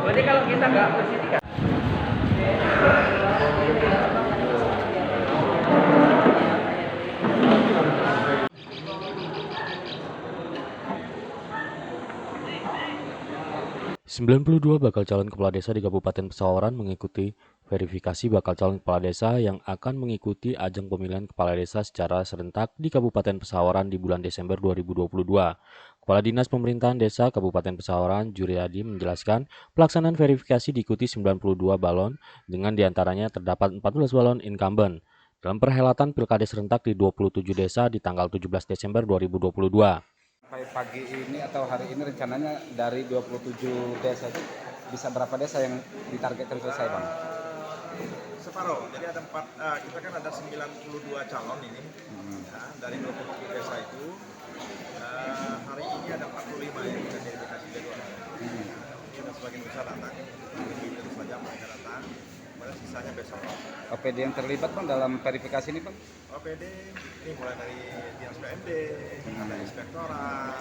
Berarti kalau kita nggak bersih kan? 92 bakal calon kepala desa di Kabupaten Pesawaran mengikuti verifikasi bakal calon kepala desa yang akan mengikuti ajang pemilihan kepala desa secara serentak di Kabupaten Pesawaran di bulan Desember 2022. Kepala Dinas Pemerintahan Desa Kabupaten Pesawaran, Juriadi, menjelaskan pelaksanaan verifikasi diikuti 92 balon dengan diantaranya terdapat 14 balon incumbent dalam perhelatan Pilkada serentak di 27 desa di tanggal 17 Desember 2022. Sampai pagi ini atau hari ini rencananya dari 27 desa itu bisa berapa desa yang ditargetkan selesai, Bang? Separuh, jadi ada kita kan ada 92 calon ini ya, dari 27 desa itu hari ini ada 45 yang sudah verifikasi jadwal. Ini sudah sebagian besar datang, ini saja mereka datang, kemudian sisanya besok. OPD yang terlibat, Bang, dalam verifikasi ini, Bang? OPD ini mulai dari Dinas PMD, ada inspektorat,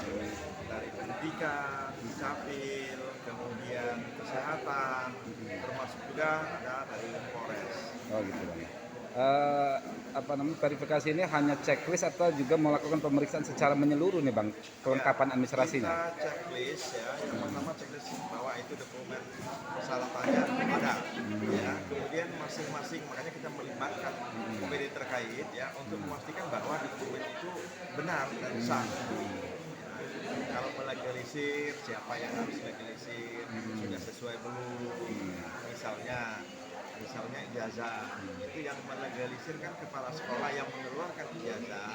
dari pendidikan, capil, kemudian kesehatan, termasuk juga ada dari Polres. Oh gitu, Bang. Verifikasi ini hanya checklist atau juga melakukan pemeriksaan secara menyeluruh nih, Bang, kelengkapan administrasinya? Kita checklist ya, yang pertama checklist bahwa itu dokumen persyaratannya ada, ya. Kemudian masing-masing, makanya kita melibatkan OPD terkait ya untuk memastikan bahwa dokumen itu benar dan sah. Kalau melegalisir, siapa yang harus legalisir, sudah sesuai belum, misalnya ijazah, itu yang melegalisir kan kepala sekolah yang mengeluarkan ijazah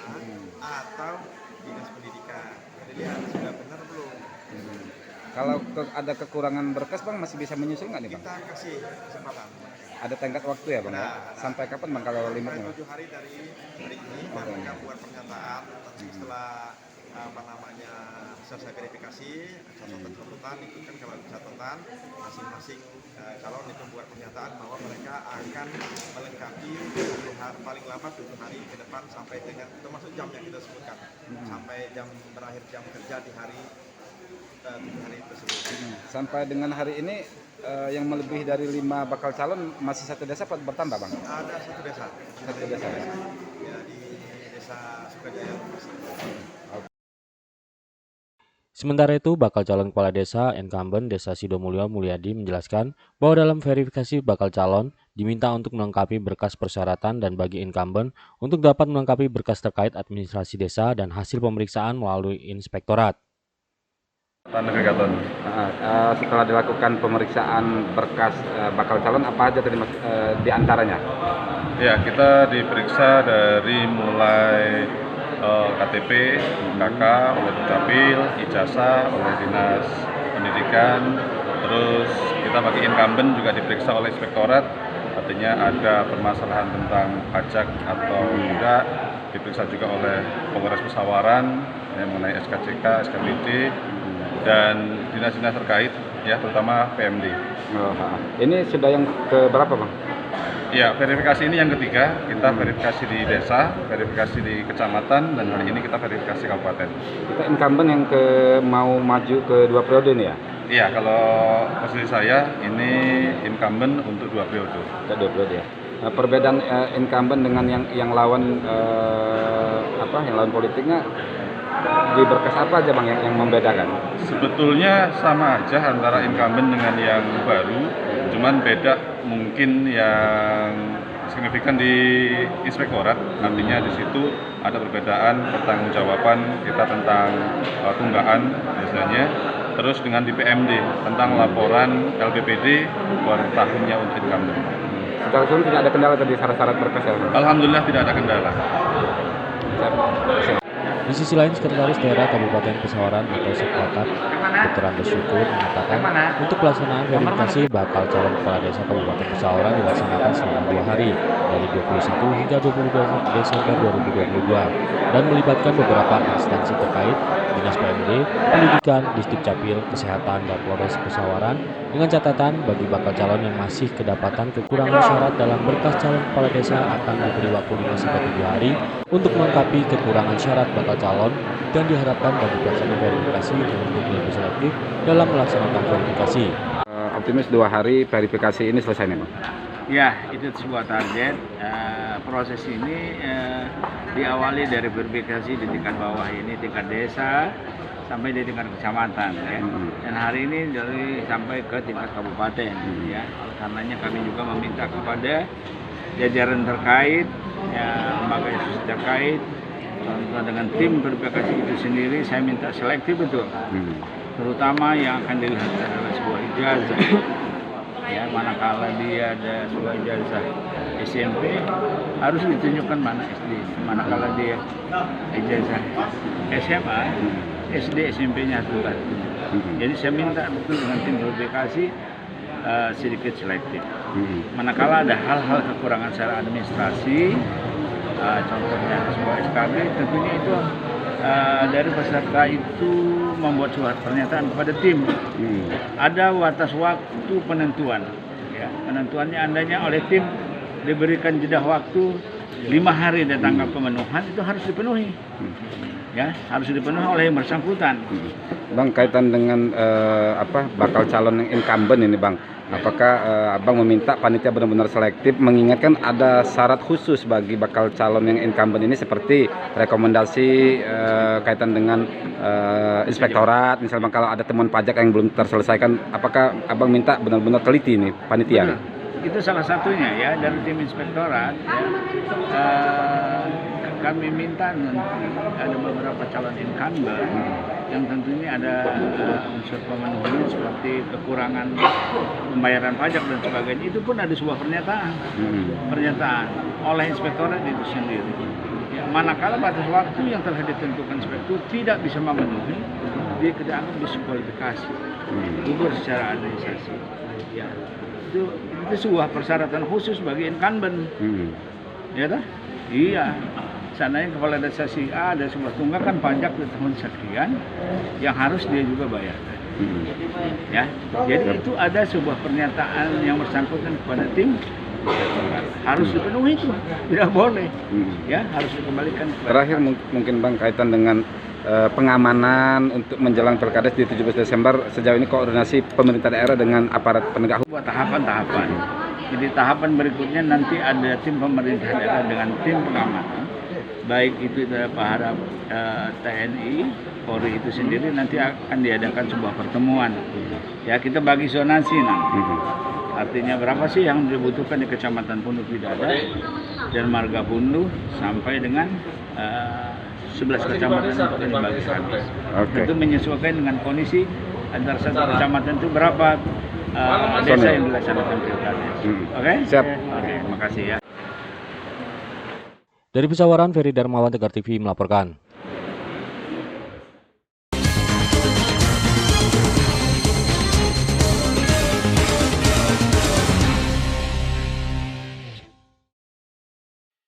atau dinas pendidikan, jadi dia sudah benar belum. Kalau ada kekurangan berkas, Bang, masih bisa menyusul nggak nih, Bang? Kita kasih kesempatan. Ada tenggat waktu ya, Bang? Ya? Sampai kapan, Bang, kalau limitnya? 7 hari dari hari ini, mereka buat pernyataan, nanti setelah selesai verifikasi, catatan itu kan kalau catatan masing-masing calon itu buat pernyataan bahwa mereka akan melengkapi 7 hari, paling lambat 7 hari ke depan sampai dengan termasuk jam yang kita sebutkan sampai jam berakhir jam kerja di hari 7 hari tersebut. Sampai dengan hari ini yang melebihi dari 5 bakal calon masih satu desa bertambah, Bang? Ada satu desa. Ya, di desa Sukajaya. Sementara itu, bakal calon kepala desa incumbent Desa Sidomulyo Mulyadi menjelaskan bahwa dalam verifikasi bakal calon diminta untuk melengkapi berkas persyaratan dan bagi incumbent untuk dapat melengkapi berkas terkait administrasi desa dan hasil pemeriksaan melalui inspektorat. Setelah dilakukan pemeriksaan berkas bakal calon, apa aja tadi di antaranya? Ya, kita diperiksa dari mulai KTP, KK oleh Dukcapil, ijazah oleh Dinas Pendidikan, terus kita bagi incumbent juga diperiksa oleh inspektorat, artinya ada permasalahan tentang pajak atau tidak, diperiksa juga oleh Polres Pesawaran yang mengenai SKCK, SKPD, dan dinas-dinas terkait, ya terutama PMD. Ini sudah yang ke berapa, Bang? Ya, verifikasi ini yang ketiga, kita verifikasi di desa, verifikasi di kecamatan, dan hari ini kita verifikasi kabupaten. Kita incumbent yang mau maju ke 2 periode nih ya? Iya, kalau posisi saya ini incumbent untuk 2 periode. 2 periode ya. Perbedaan incumbent dengan yang lawan yang lawan politiknya di berkas apa aja, Bang, yang membedakan? Sebetulnya sama aja antara incumbent dengan yang baru, cuman beda mungkin yang signifikan di inspektorat, artinya di situ ada perbedaan pertanggungjawaban kita tentang tunggakan biasanya, terus dengan di PMD tentang laporan LPPD per tahunnya untuk incumbent. Secara umum tidak ada kendala tadi syarat-syarat berkas ya? Alhamdulillah tidak ada kendala. Di sisi lain, Sekretaris Daerah Kabupaten Pesawaran atau Sekwakat, Dr. Andes Syukur mengatakan untuk pelaksanaan verifikasi bakal calon kepala desa Kabupaten Pesawaran dilaksanakan selama 2 hari dari 21 hingga 22 Desember 2022 dan melibatkan beberapa instansi terkait, Dinas PMD, Pendidikan, Distrik Capil, Kesehatan, dan Polres Pesawaran Dengan catatan, bagi bakal calon yang masih kedapatan kekurangan syarat dalam berkas calon kepala desa akan diberi waktu 5-7 hari untuk melengkapi kekurangan syarat bakal calon dan diharapkan bagi pelaksana verifikasi untuk lebih selektif dalam melaksanakan verifikasi. Optimis 2 hari verifikasi ini selesai nih Bang? Ya, itu sebuah target. Proses ini diawali dari verifikasi di tingkat bawah ini, tingkat desa, sampai di tingkat kecamatan ya. Dan hari ini dari sampai ke tingkat kabupaten ya. Oleh karenanya kami juga meminta kepada jajaran terkait ya, lembaga institusi terkait dengan tim verifikasi itu sendiri, saya minta selektif betul. Terutama yang akan dilihat adalah sebuah ijazah. Ya, manakala dia ada sebuah ijazah SMP harus ditunjukkan mana SD, manakala dia ijazah SMA, SD, SMP-nya harus ditunjukkan. Jadi saya minta betul dengan tim verifikasi sedikit selektif. Manakala ada hal-hal kekurangan secara administrasi, contohnya sebuah SKB, tentunya itu dari peserta itu membuat surat pernyataan kepada tim. Ada batas waktu penentuan. Ya, penentuannya andanya oleh tim diberikan jeda waktu 5 hari dari tanggal pemenuhan, itu harus dipenuhi. Ya, harus dipenuhi oleh yang bersangkutan. Bang, kaitan dengan bakal calon yang incumbent ini Bang, apakah Abang meminta panitia benar-benar selektif mengingatkan ada syarat khusus bagi bakal calon yang incumbent ini seperti rekomendasi kaitan dengan inspektorat, misalnya kalau ada temuan pajak yang belum terselesaikan, apakah Abang minta benar-benar teliti nih panitia? Betul. Itu salah satunya ya dari tim inspektorat ya. Kami minta nanti ada beberapa calon incumbent yang tentunya ada unsur pemenuhan seperti kekurangan pembayaran pajak dan sebagainya, itu pun ada sebuah pernyataan oleh inspektorat itu sendiri. Ya, manakala batas waktu yang telah ditentukan inspektur tidak bisa memenuhi, dia dianggap diskualifikasi, gugur secara administrasi. Ya, itu sebuah persyaratan khusus bagi incumbent. Ya dah? Iya. Seandainya kepala desa si A ada sebuah tunggakan pajak di tahun sekian yang harus dia juga bayarkan. Ya, jadi itu ada sebuah pernyataan yang bersangkutan kepada tim harus dipenuhi itu, tidak boleh. Ya, harus dikembalikan. Terakhir mungkin Bang, kaitan dengan pengamanan untuk menjelang Pilkada di 17 Desember, sejauh ini koordinasi pemerintah daerah dengan aparat penegak hukum. Buat tahapan-tahapan. Jadi tahapan berikutnya nanti ada tim pemerintah daerah dengan tim pengamanan. Baik itu para TNI, Polri itu sendiri nanti akan diadakan sebuah pertemuan. Ya, kita bagi zonasi nanti. Artinya berapa sih yang dibutuhkan di Kecamatan Punduh Pidada dan Marga Punduh sampai dengan 11 kecamatan itu akan dibagikan. Tentu menyesuaikan dengan kondisi antara satu kecamatan itu berapa desa yang dilaksanakan pilkada. Oke? Siap. Oke, terima kasih ya. Dari Pesawaran, Ferry Darmawan, Tegar TV melaporkan.